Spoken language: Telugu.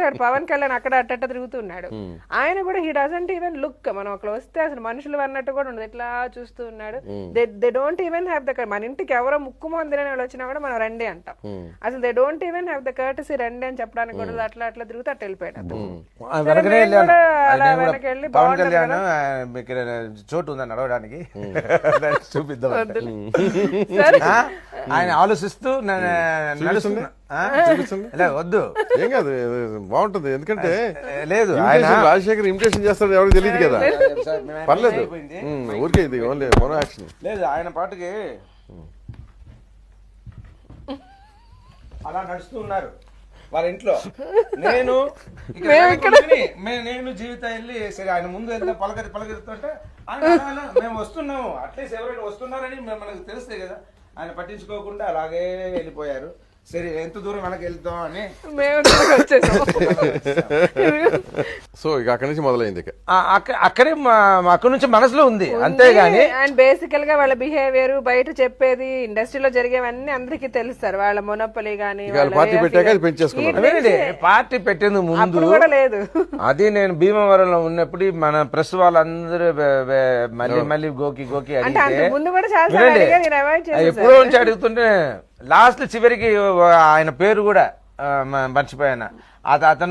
చూశాడు పవన్ కళ్యాణ్ అక్కడ అట్ట తిరుగుతున్నాడు. ఆయన కూడా హీ డజంట్ ఈవెన్ లుక్, మనం అక్కడ వస్తే అసలు మనుషులు అన్నట్టు కూడా ఉండదు, ఇట్లా చూస్తూ ఉన్నాడు. They don't even have the, మన ఇంటికి ఎవరో ముక్కు మందిరని వాళ్ళు వచ్చినా కూడా మనం రండి అంటాం, అసలు they don't even have the courtesy రండి అని చెప్పడానికి కూడా అట్లా అట్లా తిరుగుతూ అట్లా వెళ్ళిపోయాడు. అలా వెనకెళ్ళి పవన్ కళ్యాణ్ చోటు ఉందని నడవడానికి చూపిద్దాం, ఆయన ఆలోచిస్తూ వద్దు ఏం కాదు, బాగుంటుంది. ఎందుకంటే లేదు రాజశేఖర్ ఇమిటేషన్ చేస్తాడు ఎవరికి తెలియదు కదా, పర్లేదు ఊరికే ఇది ఓన్లీ మోనో యాక్షన్. లేదు ఆయన పాటకి అలా నడుస్తూ ఉన్నారు వాళ్ళ ఇంట్లో. నేను నేను జీవితం వెళ్ళి సరే ఆయన ముందు వెళ్తే పలకరిస్తుంటే ఆయన మేము వస్తున్నాము, అట్లీస్ట్ ఎవరైనా వస్తున్నారని మనకు తెలిస్తే కదా, ఆయన పట్టించుకోకుండా అలాగే వెళ్ళిపోయారు. సరే ఎంత దూరం వెనక్కి వెళ్తాం అని సో ఇక అక్కడి నుంచి మొదలైంది. అక్కడే అక్కడి నుంచి మనసులో ఉంది అంతేగాని. అండ్ బేసికల్ గా వాళ్ళ బిహేవియర్ బయట చెప్పేది ఇండస్ట్రీలో జరిగేవన్నీ అందరికీ తెలుస్తారు. వాళ్ళ మొనపలి గానీ పార్టీ పెట్టాక పెంచేసుకున్నారు. పార్టీ పెట్టేందుకు ముందు కూడా లేదు. అది నేను భీమవరంలో ఉన్నప్పుడు మన ప్రెస్ వాళ్ళందరూ మళ్ళీ మళ్ళీ గోకి అడిగితే ఎప్పుడో నుంచి అడుగుతుంటే లాస్ట్ చివరికి ఆయన పేరు కూడా మర్చిపోయాను. అతను